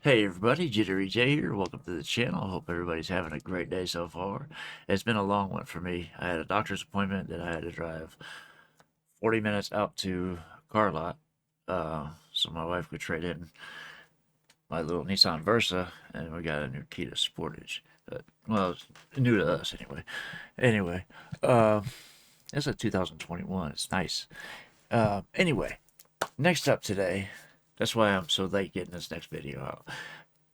Hey everybody, JitteryJay here. Welcome to the channel. Hope everybody's having a great day so far. It's been a long one for me. I had a doctor's appointment that I had to drive 40 minutes out to a car lot so my wife could trade in my little Nissan Versa, and we got a new Kia Sportage. Well, it's new to us anyway. Anyway, it's a 2021. It's nice. Anyway, next up today, that's why I'm so late getting this next video out.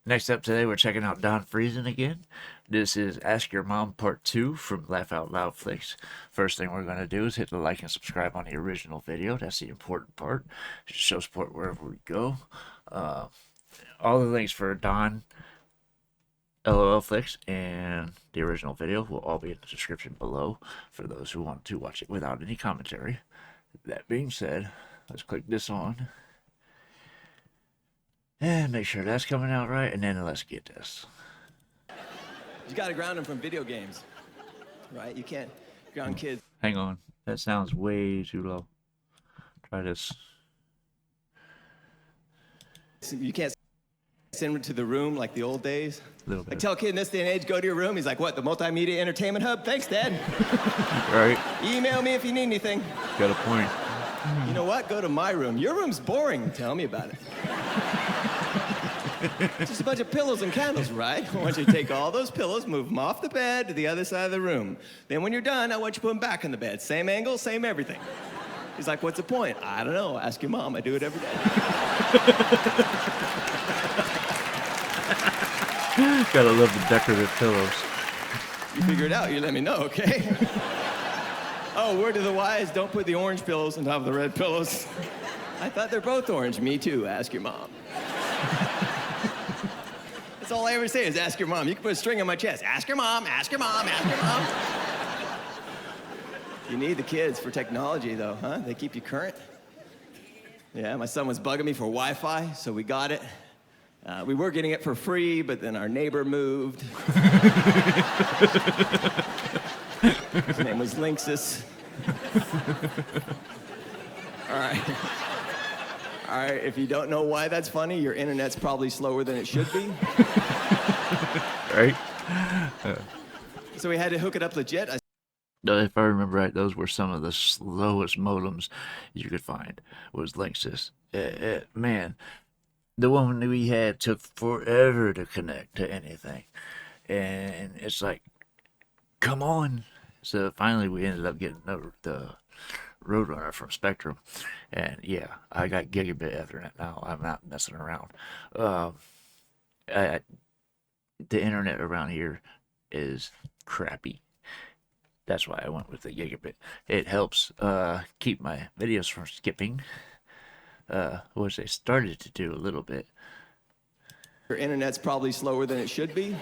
Next up today, we're checking out Don Friesen again. This is Ask Your Mom Part 2 from LOLflix. First thing we're going to do is hit the like and subscribe on the original video. That's the important part. Show support wherever we go. All the links for Don, LOLflix, and the original video will all be in the description below for those who want to watch it without any commentary. That being said, let's click this on. And make sure that's coming out right, and then let's get this. You gotta ground them from video games, right? You can't ground kids. Hang on, that sounds way too low. Try this. You can't send them to the room like the old days. A little bit. Like tell a kid in this day and age, go to your room. He's like, what, the multimedia entertainment hub? Thanks, Dad. Right? Email me if you need anything. Got a point. You know what? Go to my room. Your room's boring. Tell me about it. It's just a bunch of pillows and candles, right? I want you to take all those pillows, move them off the bed to the other side of the room. Then when you're done, I want you to put them back in the bed. Same angle, same everything. He's like, what's the point? I don't know. Ask your mom. I do it every day. Gotta love the decorative pillows. You figure it out, you let me know, okay? Oh, word to the wise, don't put the orange pillows on top of the red pillows. I thought they're both orange. Me too. Ask your mom. That's all I ever say is ask your mom. You can put a string on my chest. Ask your mom, ask your mom, ask your mom. You need the kids for technology, though, huh? They keep you current. Yeah, my son was bugging me for Wi-Fi, so we got it. We were getting it for free, but then our neighbor moved. His name was Linksys. All right. All right, if you don't know why that's funny, your internet's probably slower than it should be. Right? So we had to hook it up legit. If I remember right, those were some of the slowest modems you could find, was Linksys. Man, the one we had took forever to connect to anything. And it's like, come on. So finally we ended up getting the Roadrunner from Spectrum, and yeah, I got gigabit Ethernet now. I'm not messing around. The internet around here is crappy. That's why I went with the gigabit. It helps keep my videos from skipping, which they started to do a little bit. Your internet's probably slower than it should be.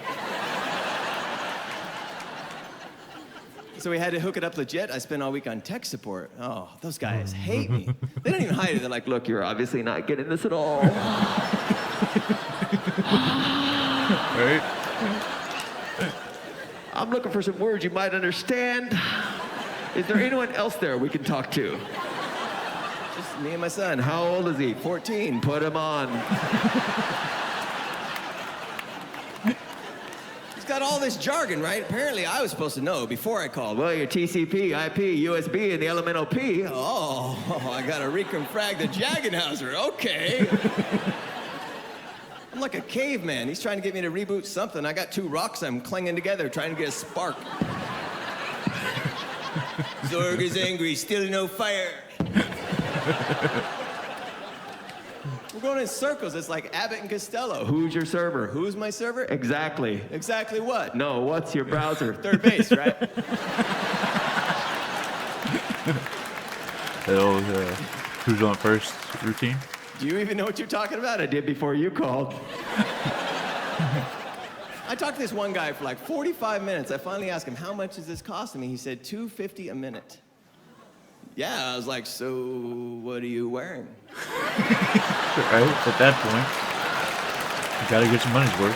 So we had to hook it up legit. I spent all week on tech support. Oh, those guys hate me. They don't even hide it. They're like, look, you're obviously not getting this at all. Right? I'm looking for some words you might understand. Is there anyone else there we can talk to? Just me and my son. How old is he? 14. Put him on. Got all this jargon, right? Apparently I was supposed to know before I called. Well, your TCP, IP, USB, and the elemental P. Oh, I gotta reconfrag the Jagenhauser. Okay. I'm like a caveman. He's trying to get me to reboot something. I got two rocks I'm clanging together trying to get a spark. Zorg is angry, still no fire. We're going in circles. It's like Abbott and Costello. Who's your server? Who's my server? Exactly. Exactly what? No, what's your browser? Third base, right? That old who's on first routine? Do you even know what you're talking about? I did before you called. I talked to this one guy for like 45 minutes. I finally asked him, how much is this costing me? He said, $2.50 a minute. Yeah, I was like, so what are you wearing? Right, at that point, you gotta get your money's worth.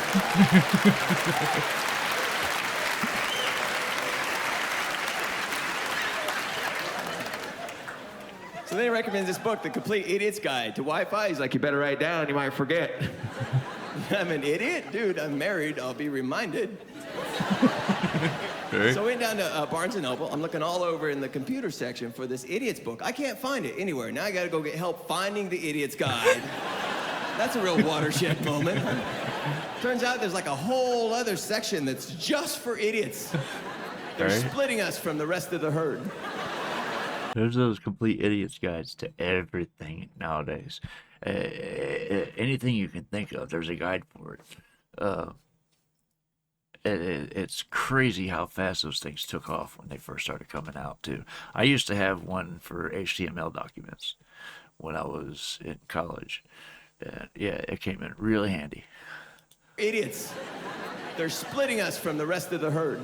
So then he recommends this book, The Complete Idiot's Guide to Wi-Fi. He's like, you better write it down, you might forget. I'm an idiot? Dude, I'm married. I'll be reminded. Right. So I went down to Barnes & Noble. I'm looking all over in the computer section for this idiot's book. I can't find it anywhere. Now I got to go get help finding the idiot's guide. That's a real watershed moment. Turns out there's like a whole other section that's just for idiots. They're splitting us from the rest of the herd. There's those complete idiots guides to everything nowadays. Anything you can think of, there's a guide for it. It's crazy how fast those things took off when they first started coming out, too. I used to have one for HTML documents when I was in college. Yeah, it came in really handy. Idiots. They're splitting us from the rest of the herd.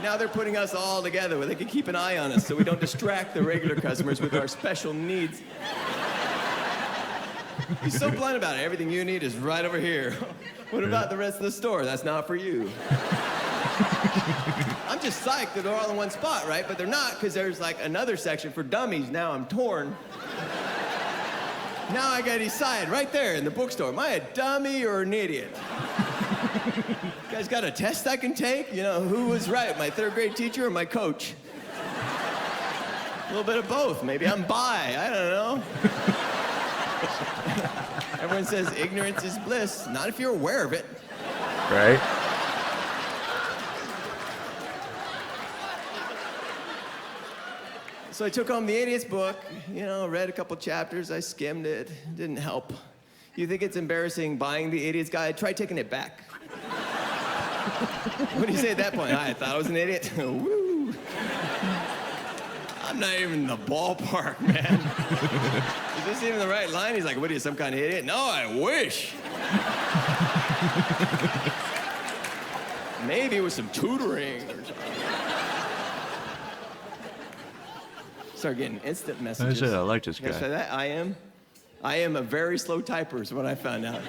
Now they're putting us all together where they can keep an eye on us so we don't distract the regular customers with our special needs. He's so blunt about it. Everything you need is right over here. What about the rest of the store? That's not for you. I'm just psyched that they're all in one spot, right? But they're not, because there's like another section for dummies. Now I'm torn. Now I gotta decide right there in the bookstore. Am I a dummy or an idiot? You guys got a test I can take? You know, who was right, my third grade teacher or my coach? A little bit of both. Maybe I'm bi. I don't know. Everyone says ignorance is bliss. Not if you're aware of it. Right? So I took home the idiot's book, you know, read a couple chapters, I skimmed it, didn't help. You think it's embarrassing buying the idiot's guide? Try taking it back. What do you say at that point? I thought I was an idiot. Woo! I'm not even in the ballpark, man. Is this even the right line? He's like, what are you, some kind of idiot? No, I wish. Maybe with some tutoring or something. Start getting instant messages. I said I like this You guys guy. say that? I am a very slow typer is what I found out.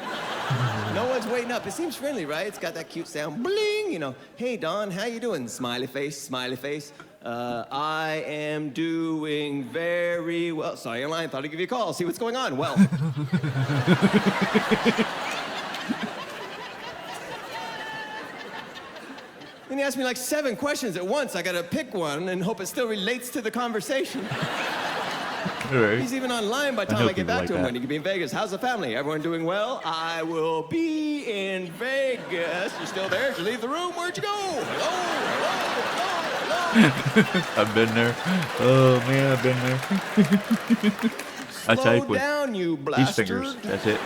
No one's waiting up. It seems friendly, right? It's got that cute sound, bling, you know. Hey, Don, how you doing? Smiley face, smiley face. I am doing very well. Saw you online, thought I'd give you a call, see what's going on. Well. Then he asked me like 7 questions at once. I gotta pick one and hope it still relates to the conversation. Right. He's even online by the time I get back like to him that. when he could be in Vegas. How's the family? Everyone doing well? I will be in Vegas. You still there? Did you leave the room? Where'd you go? Hello, hello, hello, hello. I've been there. Oh, man, I've been there. I Slow type with down, you these bastard. fingers. That's it.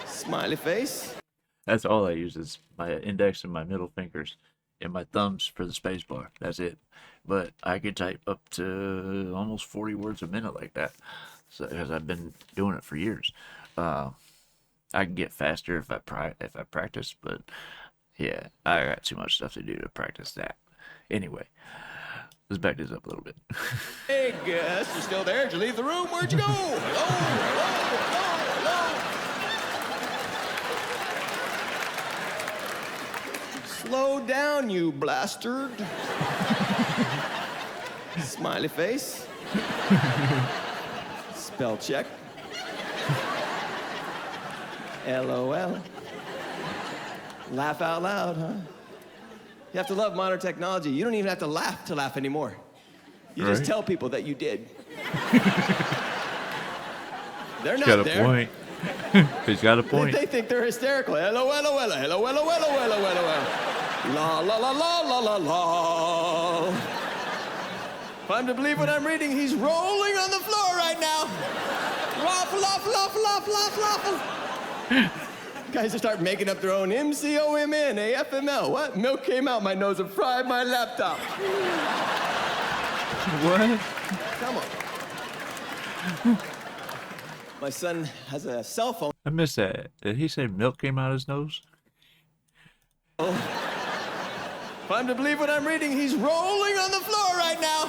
Smiley face. That's all I use is my index and my middle fingers and my thumbs for the space bar. That's it. But I could type up to almost 40 words a minute like that. So, because I've been doing it for years. I can get faster if I practice, but yeah, I got too much stuff to do to practice that. Anyway, let's back this up a little bit. Vegas. You still there? Did you leave the room? Where'd you go? Hello, hello, hello, hello. Slow down, you bastard. Smiley face. Spell check. LOL. Laugh out loud, huh? You have to love modern technology. You don't even have to laugh anymore. You just Right. tell people that you did. They're He's not got a there. point. He's got a point. They think they're hysterical. Hello, hello, hello, hello, hello, hello, hello, hello, hello. La, la, la, la, la, la, la. If I'm to believe what I'm reading, he's rolling on the floor right now. Laugh, laugh, laugh, laugh, laugh, laugh. Guys just start making up their own MCOMN, AFML. What? Milk came out my nose and fried my laptop. What? Come on. My son has a cell phone. I missed that. Did he say milk came out his nose? If I'm to believe what I'm reading, he's rolling on the floor right now.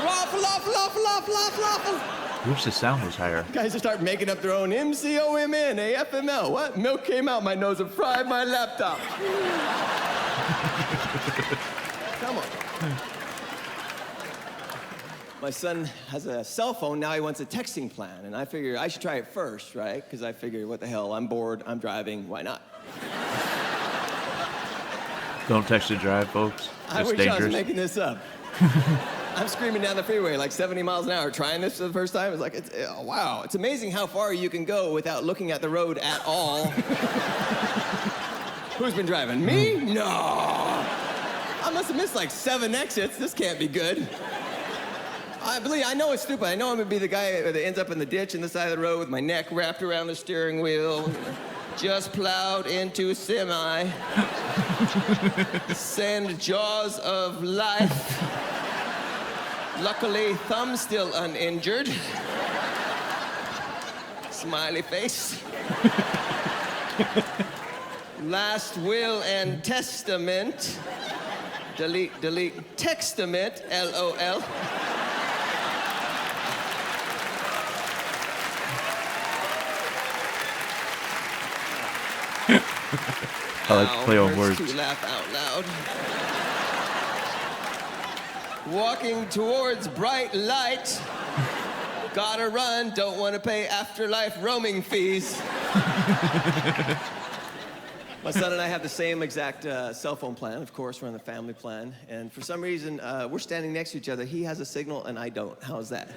Laugh, laugh, laugh, laugh, laugh, laugh. Wish the sound was higher. Guys just start making up their own MCOMN, AFML. What? Milk came out my nose and fried my laptop. Come on. My son has a cell phone, now he wants a texting plan, and I figure I should try it first, right? Because I figure, what the hell, I'm bored, I'm driving, why not? Don't text and drive, folks. I It's wish I was dangerous. making this up. I'm screaming down the freeway like 70 miles an hour, trying this for the first time. It's like, wow, it's amazing how far you can go without looking at the road at all. Who's been driving? Me? No. I must have missed like 7 exits. This can't be good. I know it's stupid. I know I'm gonna be the guy that ends up in the ditch on the side of the road with my neck wrapped around the steering wheel. Just plowed into semi. Send jaws of life. Luckily, thumb still uninjured. Smiley face. Last will and testament. Delete, delete, textament, LOL. I like to play on words. To laugh out loud. Walking towards bright light. Gotta run, don't want to pay afterlife roaming fees. My son and I have the same exact cell phone plan. Of course, we're on the family plan. And for some reason, we're standing next to each other. He has a signal and I don't. How's that?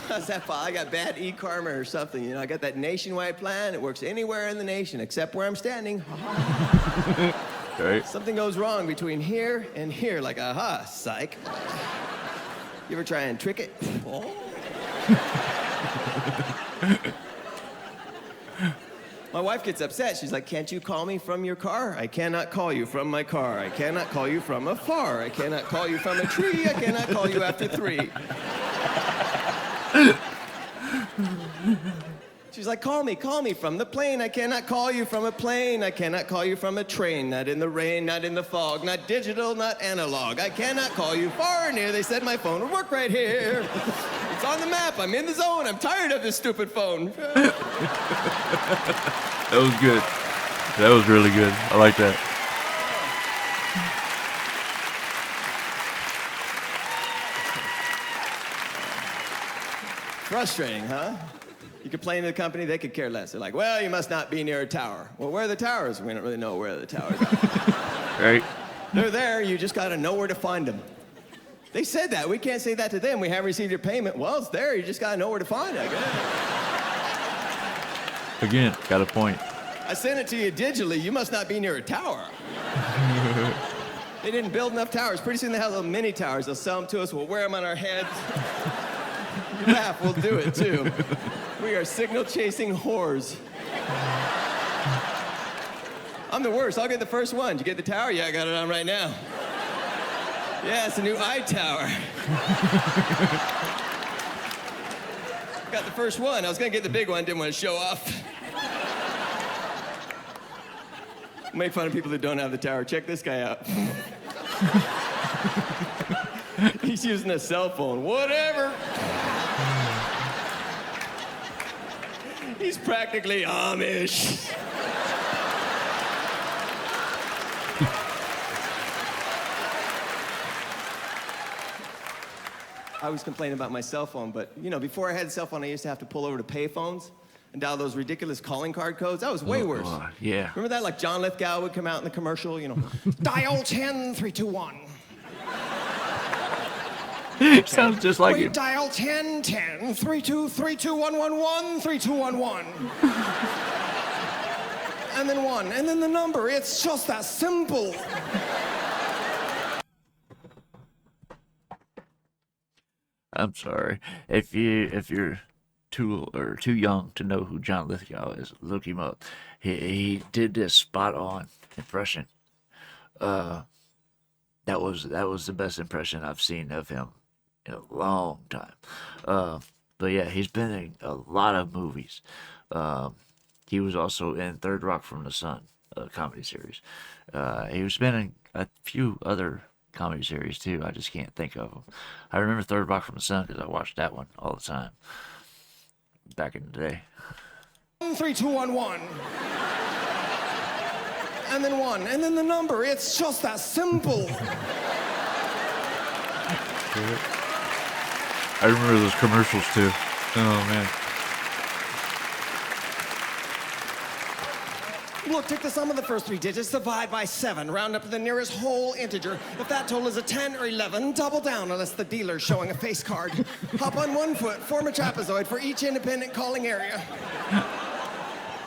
How's that? I got bad e-karma or something. You know, I got that nationwide plan. It works anywhere in the nation except where I'm standing. Right. Something goes wrong between here and here, like, aha, psych. You ever try and trick it? Oh. My wife gets upset. She's like, can't you call me from your car? I cannot call you from my car. I cannot call you from afar. I cannot call you from a tree. I cannot call you after 3. She's like, call me from the plane. I cannot call you from a plane. I cannot call you from a train. Not in the rain, not in the fog, not digital, not analog. I cannot call you far or near. They said my phone would work right here. It's on the map. I'm in the zone. I'm tired of this stupid phone. That was good. That was really good. I like that. Frustrating, huh? You complain to the company, they could care less. They're like, well, you must not be near a tower. Well, where are the towers? We don't really know where the towers are. Right? They're there, you just gotta know where to find them. They said that, we can't say that to them. We haven't received your payment. Well, it's there, you just gotta know where to find it, I guess. Again, got a point. I sent it to you digitally, you must not be near a tower. They didn't build enough towers. Pretty soon they have little mini towers. They'll sell them to us, we'll wear them on our heads. You laugh, we'll do it too. We are signal-chasing whores. I'm the worst. I'll get the first one. Did you get the tower? Yeah, I got it on right now. Yeah, it's a new iTower. Got the first one. I was gonna get the big one, didn't want to show off. Make fun of people that don't have the tower. Check this guy out. He's using a cell phone. Whatever. He's practically Amish. I was complaining about my cell phone, but you know, before I had a cell phone, I used to have to pull over to pay phones and dial those ridiculous calling card codes. That was way worse. God, yeah. Remember that? Like John Lithgow would come out in the commercial, you know, dial 10321. Sounds just like Wait, it. dial 1010 3232111 3211. And then 1, and then the number. It's just that simple. I'm sorry. If you're too young to know who John Lithgow is, look him up. He did this spot on impression. That was the best impression I've seen of him in a long time. But yeah, he's been in a lot of movies. He was also in Third Rock from the Sun, a comedy series. He was been in a few other comedy series too. I just can't think of them. I remember Third Rock from the Sun because I watched that one all the time back in the day. 3211. And then 1, and then the number. It's just that simple. I remember those commercials too. Oh man. Look, take the sum of the first 3 digits, divide by 7, round up to the nearest whole integer. If that total is a 10 or 11, double down unless the dealer's showing a face card. Hop on one foot, form a trapezoid for each independent calling area.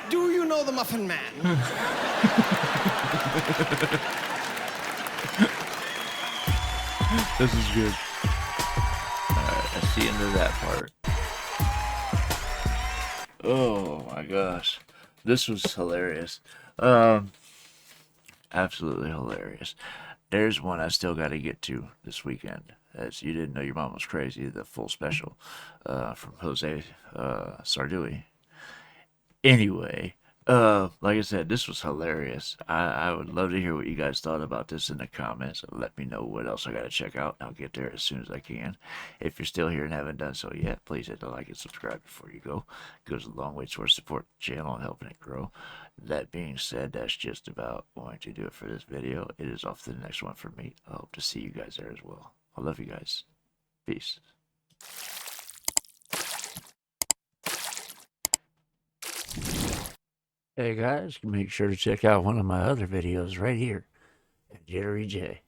Do you know the Muffin Man? This is good. Alright, that's the end of that part. Oh my gosh. This was hilarious. Absolutely hilarious. There's one I still got to get to this weekend. As You Didn't Know Your Mom Was Crazy, the full special from Jose Sardui. Anyway, like I said, this was hilarious. I would love to hear what you guys thought about this in the comments. Let me know what else I got to check out. I'll get there as soon as I can. If you're still here and haven't done so yet, please hit the like and subscribe before you go. It goes a long way towards supporting the channel and helping it grow. That being said, that's just about going to do it for this video. It is off to the next one for me. I hope to see you guys there as well. I love you guys. Peace. Hey guys, make sure to check out one of my other videos right here at JitteryJay.